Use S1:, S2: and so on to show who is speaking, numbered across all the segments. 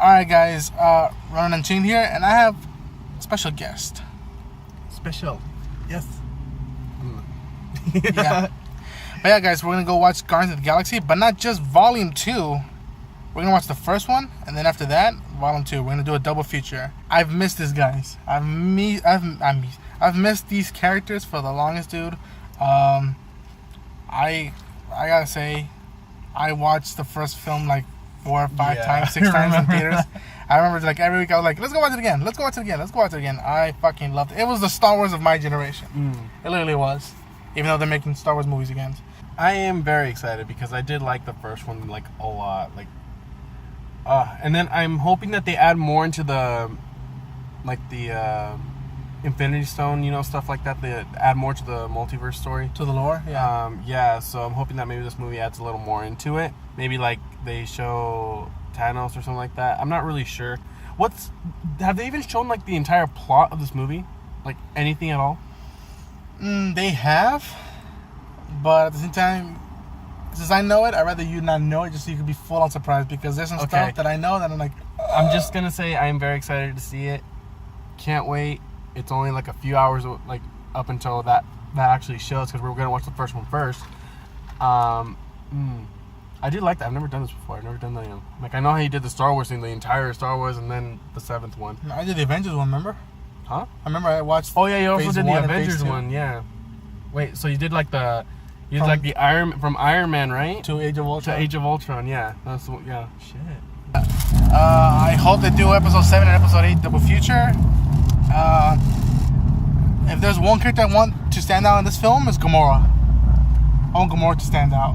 S1: Alright guys, Ronan and Chin here, and I have a special guest.
S2: Special. Yes.
S1: Yeah. But yeah guys, we're going to go watch Guardians of the Galaxy, but not just Volume 2. We're going to watch the first one, and then after that, Volume 2. We're going to do a double feature. I've missed this, guys. I've missed these characters for the longest, dude. I gotta say, I watched the first film like 4 or 5 times, 6 times in theaters. I remember like every week I was like, let's go watch it again. Let's go watch it again. Let's go watch it again. I fucking loved it. It was the Star Wars of my generation. It literally was. Even though they're making Star Wars movies again.
S2: I am very excited because I did like the first one like a lot. And then I'm hoping that they add more into the Infinity Stone, you know, stuff like that. They add more to the multiverse story.
S1: To the lore? Yeah.
S2: Yeah, so I'm hoping that maybe this movie adds a little more into it. Maybe like they show Thanos or something like that. I'm not really sure. Have they even shown like the entire plot of this movie? Like anything at all?
S1: They have, but at the same time, since I know it, I'd rather you not know it just so you could be full on surprised, because there's some stuff that I know that I'm like,
S2: I'm just gonna say I am very excited to see it. Can't wait. It's only like a few hours like up until that actually shows, because we're gonna watch the first one first. I do like that. I've never done this before. I've never done that. Like I know how you did the Star Wars thing, the entire Star Wars, and then the 7th one.
S1: I did the Avengers one, remember?
S2: Huh?
S1: I remember I watched.
S2: Oh yeah, you also did the Avengers one. Yeah. Wait, so you did like the Iron Man, right?
S1: To Age of Ultron.
S2: To Age of Ultron, yeah. That's yeah. Shit.
S1: I hope they do episode 7 and episode 8 double feature. If there's one character I want to stand out in this film, it's Gamora. I want Gamora to stand out.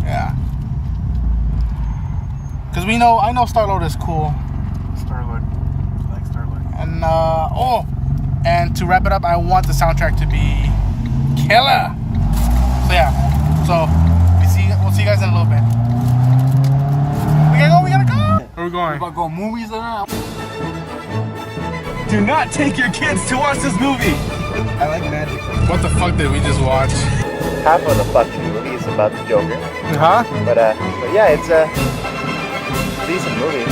S1: Yeah. Because I know Star-Lord is cool.
S2: Star-Lord. I like Star-Lord.
S1: And and to wrap it up, I want the soundtrack to be killer. So yeah. So we'll see you guys in a little bit. We gotta go. Where are we going?
S3: We're about to go movies now.
S2: Do not take your kids to watch this movie.
S3: I like magic.
S1: What the fuck did we just watch?
S4: Half of the fucking movie is about the Joker.
S1: Huh?
S4: But yeah, it's a decent movie.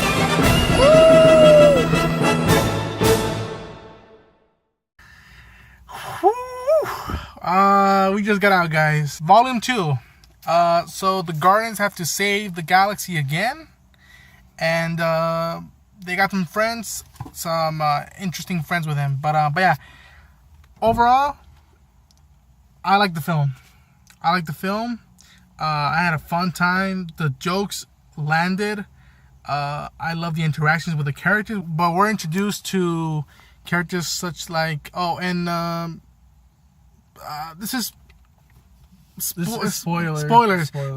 S1: We just got out, guys. Volume 2. So the Guardians have to save the galaxy again. And they got some friends, some interesting friends with him. But yeah, overall, I like the film. I had a fun time. The jokes landed. I love the interactions with the characters. But we're introduced to characters such like this is spoilers.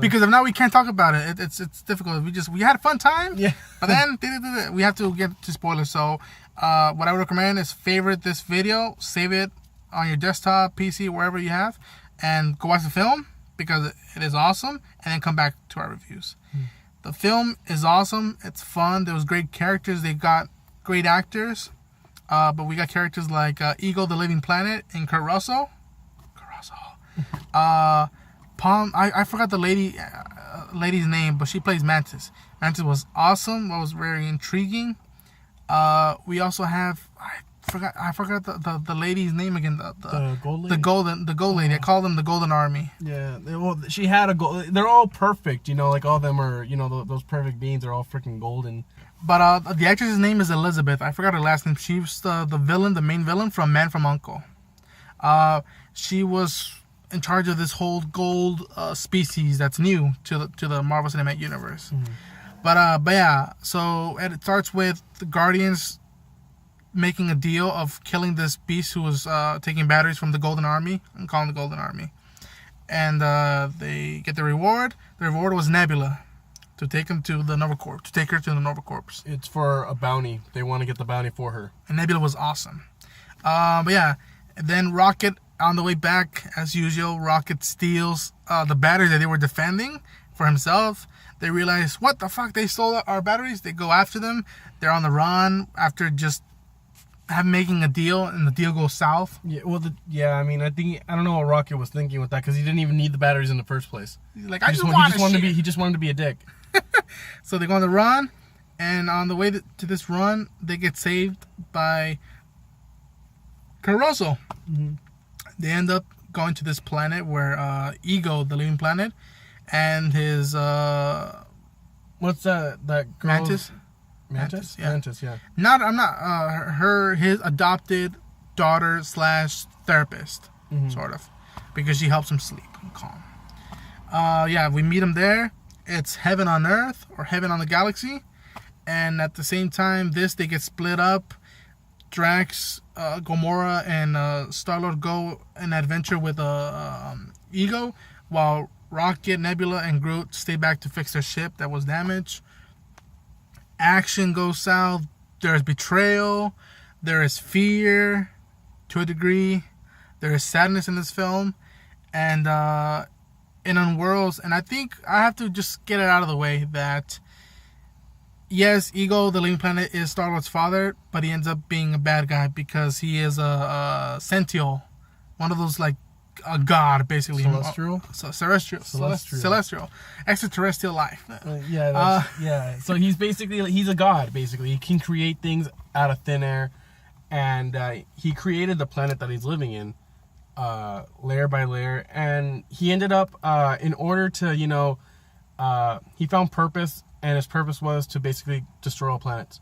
S1: Because if not, we can't talk about it. It's difficult. We had a fun time.
S2: Yeah.
S1: But then we have to get to spoilers. So what I would recommend is favorite this video, save it on your desktop, PC, wherever you have, and go watch the film because it is awesome, and then come back to our reviews. The film is awesome. It's fun. There was great characters. They got great actors. But we got characters like Ego the Living Planet and Kurt Russell. Palm, I forgot the lady's name, but she plays Mantis. Mantis was awesome. That was very intriguing. We also have I forgot the lady's name again.
S2: The gold lady.
S1: The gold lady. I call them the Golden Army.
S2: Yeah. Well, she had a gold. They're all perfect. Like all of them are. Those perfect beings are all freaking golden.
S1: But the actress's name is Elizabeth. I forgot her last name. She was the main villain from Man from U.N.C.L.E. She was in charge of this whole gold species that's new to the Marvel Cinematic Universe. But yeah, so it starts with the Guardians making a deal of killing this beast who was taking batteries from the Golden Army and calling the Golden Army. And they get the reward. The reward was Nebula. To take him to the Nova Corps. To take her to the Nova Corps.
S2: It's for a bounty. They want to get the bounty for her.
S1: And Nebula was awesome. But yeah, then Rocket, on the way back, as usual, Rocket steals the batteries that they were defending for himself. They realize, what the fuck, they stole our batteries? They go after them. They're on the run after just making a deal, and the deal goes south.
S2: Yeah, well, I don't know what Rocket was thinking with that, because he didn't even need the batteries in the first place.
S1: He's like,
S2: He just wanted to be a dick.
S1: So they go on the run, And on the way to this run, they get saved by Caruso. They end up going to this planet where Ego, the living planet, and his
S2: What's that girl?
S1: Mantis.
S2: Mantis?
S1: Yeah.
S2: Mantis, yeah.
S1: His adopted daughter / therapist, sort of, because she helps him sleep and calm. We meet him there. It's heaven on earth or heaven on the galaxy, and at the same time, they get split up. Drax, Gamora, and Star-Lord go an adventure with Ego, while Rocket, Nebula, and Groot stay back to fix their ship that was damaged. Action goes south. There is betrayal. There is fear, to a degree. There is sadness in this film, and in Unworlds. And I think I have to just get it out of the way that yes, Ego, the living planet, is Star-Lord's father, but he ends up being a bad guy because he is a Sential, one of those like a god, basically.
S2: Celestial?
S1: Celestial. Extraterrestrial life.
S2: Yeah. So he's a god, basically. He can create things out of thin air, and he created the planet that he's living in, layer by layer, and he ended up, in order to, he found purpose, and his purpose was to basically destroy all planets,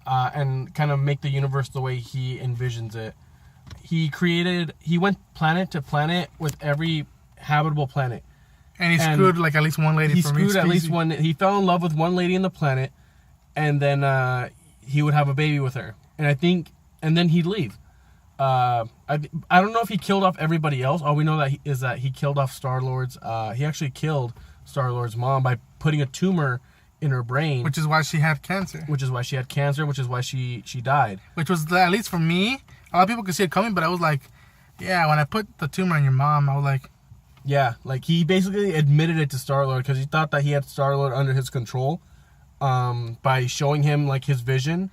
S2: and kind of make the universe the way he envisions it. He went planet to planet with every habitable planet.
S1: And he screwed like at least one lady from each species.
S2: He fell in love with one lady in the planet, and then he would have a baby with her. And then he'd leave. I don't know if he killed off everybody else. All we know is that he killed off Star-Lord's. He actually killed Star-Lord's mom by putting a tumor in her brain.
S1: Which is why she had cancer.
S2: Which is why she died.
S1: Which was, at least for me, a lot of people could see it coming, but I was like, yeah, when I put the tumor in your mom, I was like...
S2: Yeah, like he basically admitted it to Star-Lord because he thought that he had Star-Lord under his control, by showing him like his vision.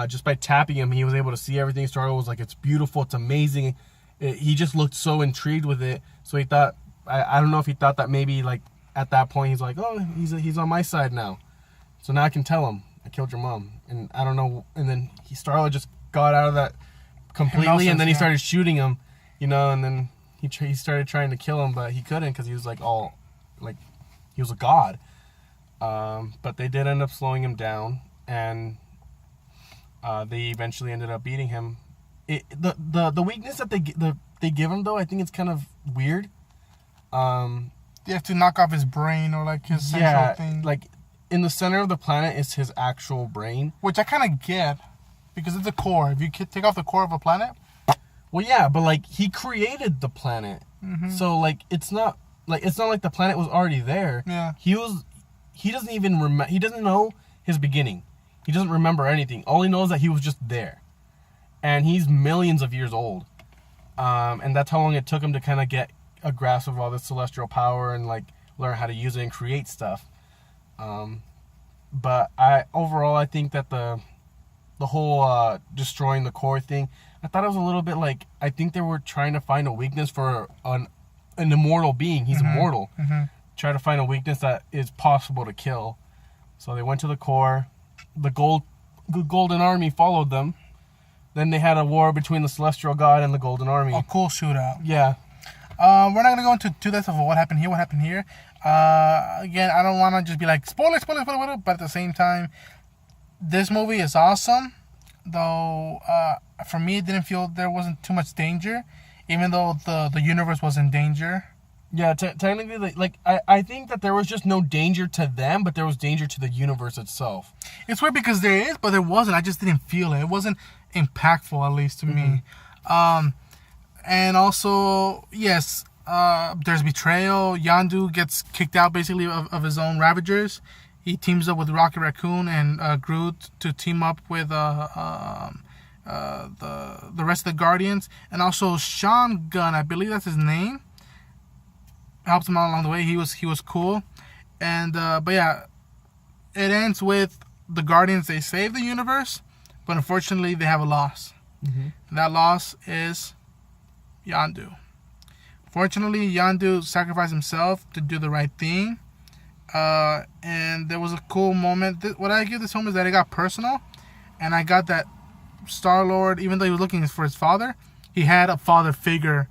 S2: Just by tapping him, he was able to see everything. Star-Lord was like, it's beautiful, it's amazing. He just looked so intrigued with it. So he thought, I don't know if he thought that maybe like at that point he's like, oh, he's on my side now. So now I can tell him I killed your mom. And I don't know. And then Star-Lord just got out of that completely, and then he started shooting him, and then he started trying to kill him, but he couldn't because he was like he was a god. But they did end up slowing him down, and they eventually ended up beating him. The weakness that they give him, though, I think it's kind of weird.
S1: You have to knock off his brain or like his central thing.
S2: Like in the center of the planet is his actual brain,
S1: which I kind of get because it's a core. If you take off the core of a planet,
S2: well, yeah, but like he created the planet, so like it's not like the planet was already there.
S1: Yeah,
S2: he doesn't even remember. He doesn't know his beginning. He doesn't remember anything. All he knows is that he was just there, and he's millions of years old, and that's how long it took him to kind of get a grasp of all this celestial power and like learn how to use it and create stuff. But I think that the whole destroying the core thing, I thought it was a little bit like, I think they were trying to find a weakness for an immortal being. He's immortal. Try to find a weakness that is possible to kill. So they went to the core. The Golden Army followed them. Then they had a war between the Celestial God and the Golden Army.
S1: A cool shootout.
S2: Yeah.
S1: We're not going to go into too depth of what happened here. Again, I don't want to just be like, spoiler, but at the same time, this movie is awesome. Though, for me, it didn't feel there wasn't too much danger, even though the universe was in danger.
S2: Yeah, technically, I think that there was just no danger to them, but there was danger to the universe itself.
S1: It's weird because there is, but there wasn't. I just didn't feel it. It wasn't impactful, at least to me. And also, yes, there's betrayal. Yondu gets kicked out, basically, of his own Ravagers. He teams up with Rocket Raccoon and Groot to team up with the rest of the Guardians. And also, Sean Gunn, I believe that's his name, helps him out along the way. He was cool. And but yeah, it ends with the Guardians. They save the universe, but unfortunately they have a loss. And that loss is Yondu. Fortunately, Yondu sacrificed himself to do the right thing. And there was a cool moment. What I give this film is that it got personal, and I got that Star-Lord, even though he was looking for his father, he had a father figure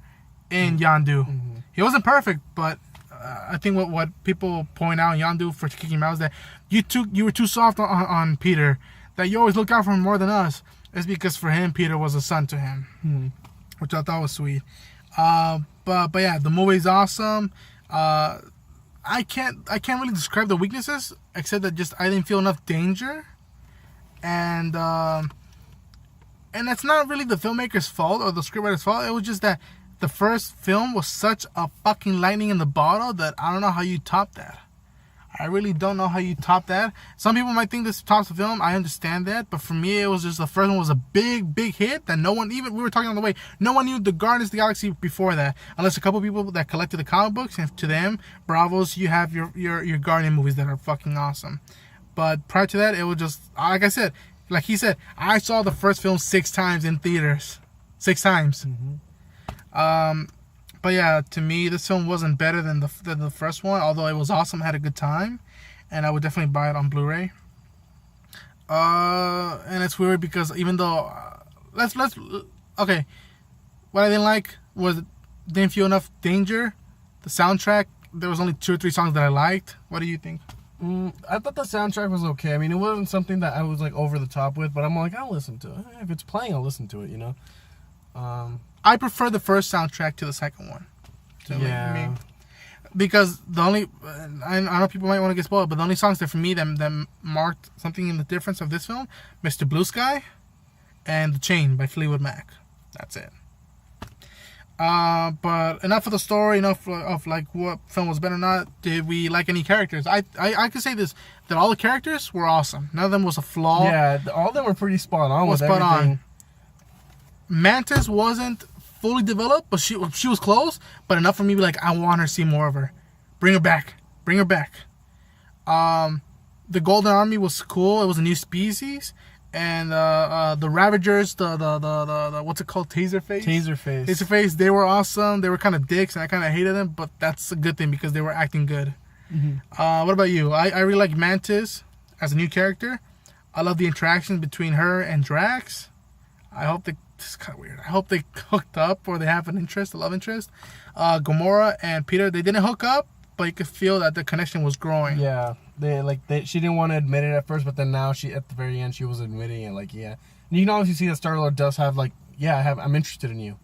S1: in Yondu. He wasn't perfect, but I think what people point out Yondu for kicking him out is that you were too soft on Peter, that you always look out for him more than us. It's because for him, Peter was a son to him, which I thought was sweet. But yeah, the movie's awesome. I can't really describe the weaknesses except that just I didn't feel enough danger, and it's not really the filmmaker's fault or the scriptwriter's fault. It was just that the first film was such a fucking lightning in the bottle that I don't know how you top that. I really don't know how you top that. Some people might think this tops the film. I understand that. But for me, it was just the first one was a big, big hit that no one, even we were talking on the way, no one knew the Guardians of the Galaxy before that. Unless a couple people that collected the comic books. And to them, bravos, you have your Guardian movies that are fucking awesome. But prior to that, it was just, like I said, like he said, I saw the first film 6 times in theaters. 6 times. But yeah, to me, this film wasn't better than the first one, although it was awesome. I had a good time, and I would definitely buy it on Blu-ray. And it's weird because even though okay, what I didn't like was didn't feel enough danger. The soundtrack, there was only 2 or 3 songs that I liked. What do you think?
S2: I thought the soundtrack was okay. I mean, it wasn't something that I was like over the top with, but I'm like, I'll listen to it. If it's playing, I'll listen to it. You know.
S1: I prefer the first soundtrack to the second one. Me. Because the only, I know people might want to get spoiled, but the only songs that for me that marked something in the difference of this film, Mr. Blue Sky and The Chain by Fleetwood Mac. That's it. But enough of the story, enough of like what film was better or not. Did we like any characters? I could say this, that all the characters were awesome. None of them was a flaw.
S2: Yeah, all of them were pretty spot on with everything.
S1: Mantis wasn't fully developed, but she was close, but enough for me to be like, I want her to see more of her. Bring her back. The Golden Army was cool. It was a new species. And the Ravagers, the what's it called? Taserface. They were awesome. They were kind of dicks, and I kind of hated them, but that's a good thing because they were acting good. What about you? I really like Mantis as a new character. I love the interaction between her and Drax. This is kind of weird. I hope they hooked up or they have a love interest. Gamora and Peter, they didn't hook up, but you could feel that the connection was growing.
S2: Yeah, she didn't want to admit it at first, but then now at the very end she was admitting it. Like, yeah, and you can obviously see that Star-Lord does have like, yeah, I'm interested in you.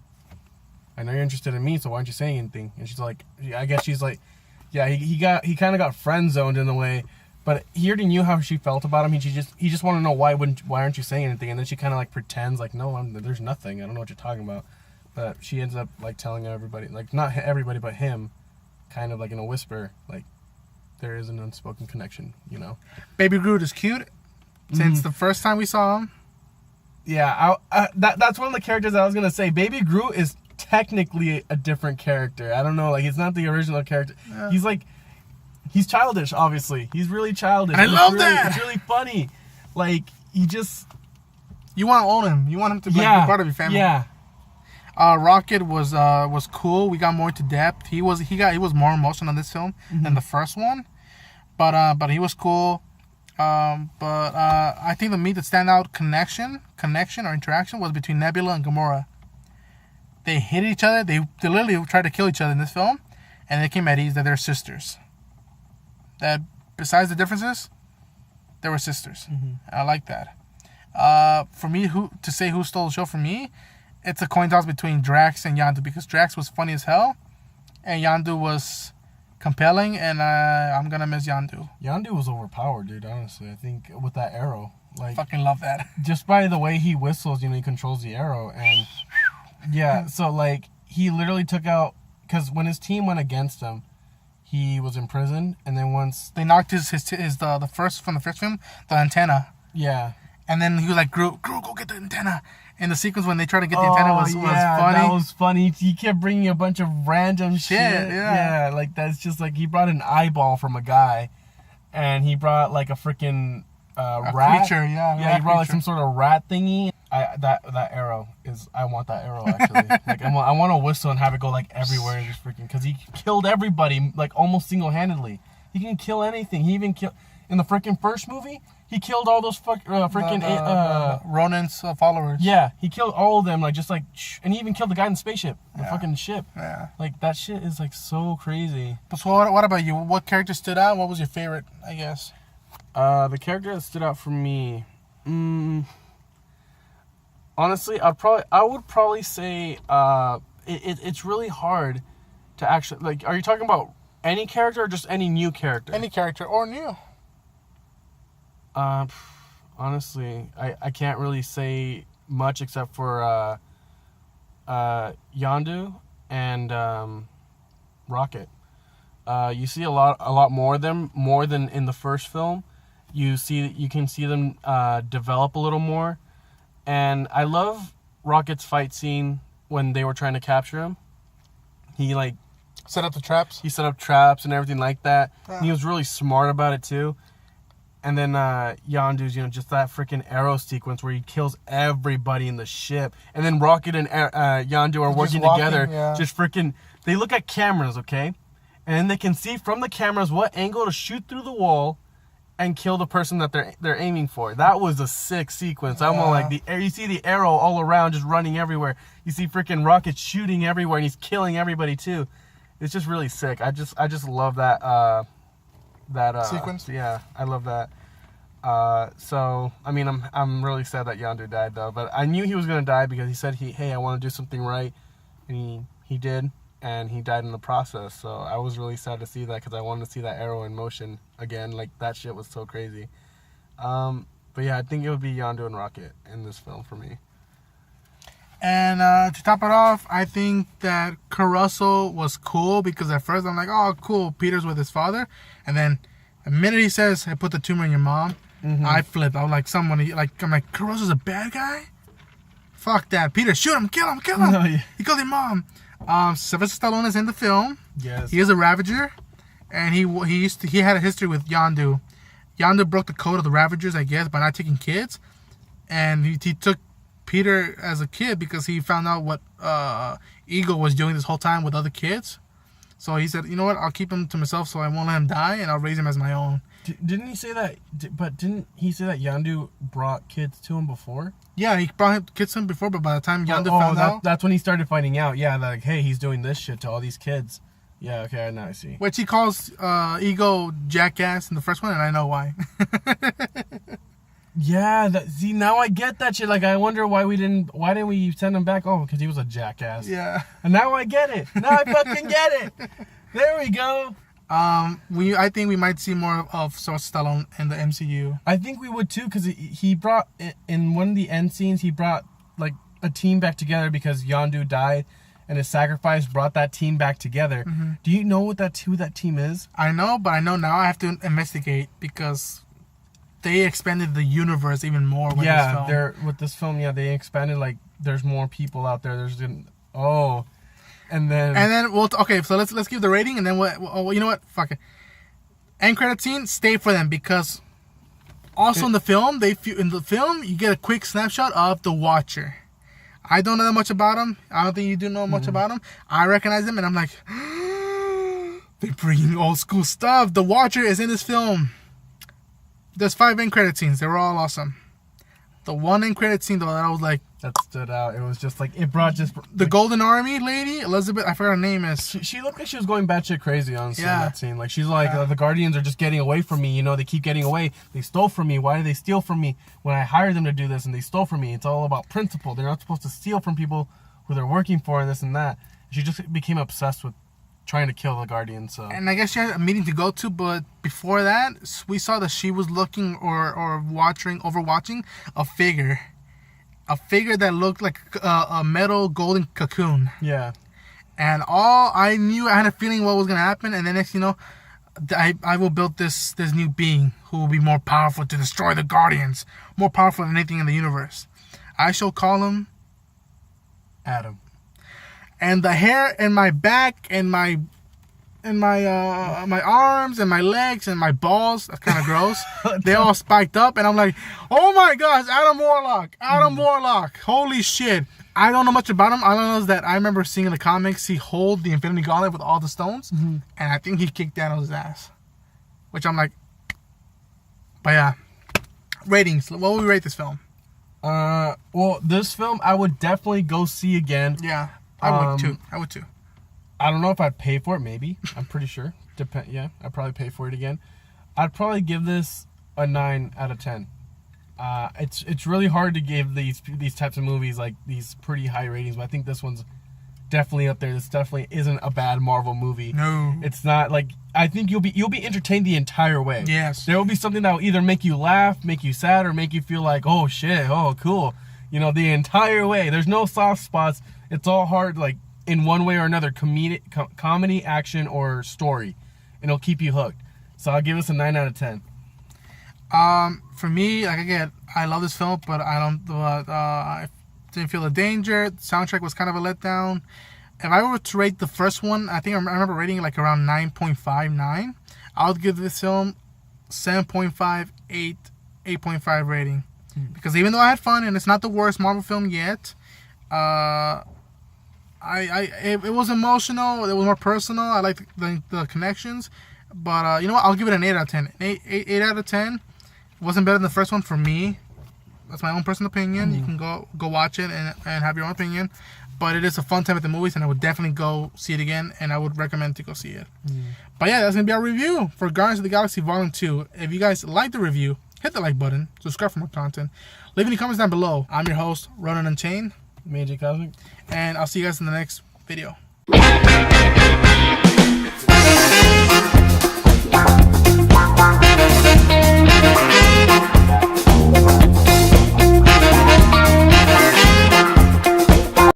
S2: I know you're interested in me, so why aren't you saying anything? And she's like, I guess she's like, yeah, he kind of got friend zoned in a way. But he already knew how she felt about him. He just wanted to know why aren't you saying anything? And then she kind of like pretends like, no, there's nothing. I don't know what you're talking about. But she ends up like telling everybody, like not everybody but him, kind of like in a whisper, like there is an unspoken connection, you know.
S1: Baby Groot is cute since the first time we saw him.
S2: Yeah, that's one of the characters that I was gonna say. Baby Groot is technically a different character. I don't know, like he's not the original character. Yeah. He's childish, obviously. He's really childish.
S1: I love that.
S2: It's really funny. Like,
S1: you want to own him. You want him to be part of your family.
S2: Yeah.
S1: Rocket was cool. We got more into depth. He was more emotional in this film than the first one. But he was cool. I think the standout connection or interaction was between Nebula and Gamora. They hit each other. They literally tried to kill each other in this film, and they came at ease that they're sisters. That besides the differences, they were sisters. I like that. For me, who stole the show for me, it's a coin toss between Drax and Yondu because Drax was funny as hell, and Yondu was compelling, and I'm gonna miss Yondu.
S2: Yondu was overpowered, dude. Honestly, I think with that arrow, like
S1: fucking love that.
S2: Just by the way he whistles, he controls the arrow, and yeah. So like he literally took out because when his team went against him. He was in prison, and then once
S1: they knocked the first film, the antenna.
S2: Yeah.
S1: And then he was like, Groot, go get the antenna. And the sequence when they tried to get the antenna was funny.
S2: That was funny. He kept bringing a bunch of random shit.
S1: Yeah.
S2: Like that's just like he brought an eyeball from a guy, and he brought like a freaking rat.
S1: Creature,
S2: yeah. He brought like some sort of rat thingy. That arrow I want that arrow actually. Like I want to whistle and have it go like everywhere, just freaking because he killed everybody like almost single-handedly. He can kill anything. He even killed in the freaking first movie. He killed all those freaking
S1: Ronan's followers.
S2: Yeah, he killed all of them. Like just like, and he even killed the guy in the spaceship, the fucking ship.
S1: Yeah.
S2: Like that shit is like so crazy.
S1: So what about you? What character stood out? What was your favorite? I guess.
S2: The character that stood out for me. Honestly, I would probably say it's really hard to actually like. Are you talking about any character or just any new character?
S1: Any character or new.
S2: Honestly, I can't really say much except for Yondu and Rocket. You see a lot more of them, more than in the first film. You can see them develop a little more. And I love Rocket's fight scene when they were trying to capture him. He like
S1: set up the traps.
S2: He set up traps and everything like that.
S1: Yeah.
S2: And he was really smart about it too. And then Yondu's, just that freaking arrow sequence where he kills everybody in the ship. And then Rocket and Yondu are working together.
S1: Yeah.
S2: Just freaking, they look at cameras, okay? And then they can see from the cameras what angle to shoot through the wall and kill the person that they're aiming for. That was a sick sequence. I'm all like, you see the arrow all around just running everywhere. You see freaking Rocket shooting everywhere and he's killing everybody too. It's just really sick. I just love that
S1: sequence.
S2: Yeah, I love that. So I mean, I'm really sad that Yondu died though, but I knew he was gonna die because he said hey, I want to do something right, and he did, and he died in the process. So I was really sad to see that because I wanted to see that arrow in motion again. Like that shit was so crazy. But yeah, I think it would be Yondu and Rocket in this film for me.
S1: And to top it off, I think that Caruso was cool because at first I'm like, oh, cool, Peter's with his father. And then the minute he says, I put the tumor in your mom, I flipped. I was like, I'm like, Caruso's a bad guy? Fuck that. Peter, shoot him, kill him.
S2: No, yeah.
S1: He killed your mom. Sylvester Stallone is in the film.
S2: Yes.
S1: He is a Ravager. And he had a history with Yondu. Yondu broke the code of the Ravagers, I guess, by not taking kids. And he took Peter as a kid because he found out what Eagle was doing this whole time with other kids. So he said, you know what, I'll keep him to myself so I won't let him die, and I'll raise him as my own.
S2: Didn't he say that? But didn't he say that Yondu brought kids to him before?
S1: Yeah, he brought kids to him before, but by the time Yondu found out...
S2: That's when he started finding out. Yeah, like, hey, he's doing this shit to all these kids. Yeah, okay, now I see.
S1: Which he calls Eagle jackass in the first one, and I know why.
S2: Yeah, see, now I get that shit. Like, I wonder why didn't we send him back? Oh, because he was a jackass.
S1: Yeah.
S2: And now I get it. Now I fucking get it. There we go.
S1: I think we might see more of Sylvester Stallone in the MCU.
S2: I think we would too, because he brought, in one of the end scenes, he brought, like, a team back together because Yondu died, and his sacrifice brought that team back together. Mm-hmm. Do you know who that team is?
S1: I know, but I know now I have to investigate because... they expanded the universe even more with this film.
S2: With this film, they expanded, like, there's more people out there. And then
S1: okay, so let's give the rating, and then you know what? Fuck it. End credit scene, stay for them because also in the film you get a quick snapshot of the Watcher. I don't know that much about him. I don't think you do know much about him. I recognize him, and I'm like, they're bringing old school stuff. The Watcher is in this film. There's 5 end credit scenes. They were all awesome. The one end credit scene though, that I was like,
S2: that stood out. It was just like it brought just
S1: the Golden Army lady, Elizabeth. I forgot her name is.
S2: She looked like she was going batshit crazy on that scene. Like she's like, the Guardians are just getting away from me. They keep getting away. They stole from me. Why did they steal from me when I hired them to do this and they stole from me? It's all about principle. They're not supposed to steal from people who they're working for and this and that. She just became obsessed with trying to kill the Guardians. So. And
S1: I guess she had a meeting to go to, but before that, we saw that she was looking or overwatching a figure that looked like a metal golden cocoon.
S2: Yeah.
S1: And all I knew, I had a feeling what was gonna happen, and then next, I will build this new being who will be more powerful to destroy the Guardians, more powerful than anything in the universe. I shall call him Adam. And the hair in my back and my arms and my legs and my balls, that's kind of gross. They all spiked up, and I'm like, oh my gosh, Adam Warlock. Holy shit. I don't know much about him. All I know is that I remember seeing in the comics he hold the Infinity Gauntlet with all the stones, and I think he kicked Thanos' ass. which I'm like, but yeah. Ratings. What would we rate this film?
S2: Well, this film I would definitely go see again.
S1: Yeah, I would too. I would too.
S2: I don't know if I'd pay for it. Maybe. I'm pretty sure. Yeah, I'd probably pay for it again. I'd probably give this a 9 out of 10. It's really hard to give these types of movies like these pretty high ratings, but I think this one's definitely up there. This definitely isn't a bad Marvel movie.
S1: No,
S2: it's not. Like, I think you'll be entertained the entire way.
S1: Yes,
S2: there will be something that will either make you laugh, make you sad, or make you feel like, oh shit, oh cool. You know, the entire way. There's no soft spots. It's all hard, like in one way or another, comedy, action, or story, and it'll keep you hooked. So I'll give this a 9 out of 10.
S1: For me, like again, I love this film, but I didn't feel the danger. The soundtrack was kind of a letdown. If I were to rate the first one, I think I remember rating it like around 9.59. I would give this film 7.5, 8, 8.5 rating. Because even though I had fun and it's not the worst Marvel film yet, it was emotional. It was more personal. I liked the connections. But you know what? I'll give it an 8 out of 10. 8 out of 10. It wasn't better than the first one for me. That's my own personal opinion. You can go watch it and have your own opinion. But it is a fun time at the movies, and I would definitely go see it again, and I would recommend to go see it. But yeah, that's going to be our review for Guardians of the Galaxy Volume 2. If you guys like the review, hit the like button, subscribe for more content, leave any comments down below. I'm your host, Ronan Unchained.
S2: Major Cosmic.
S1: And I'll see you guys in the next video.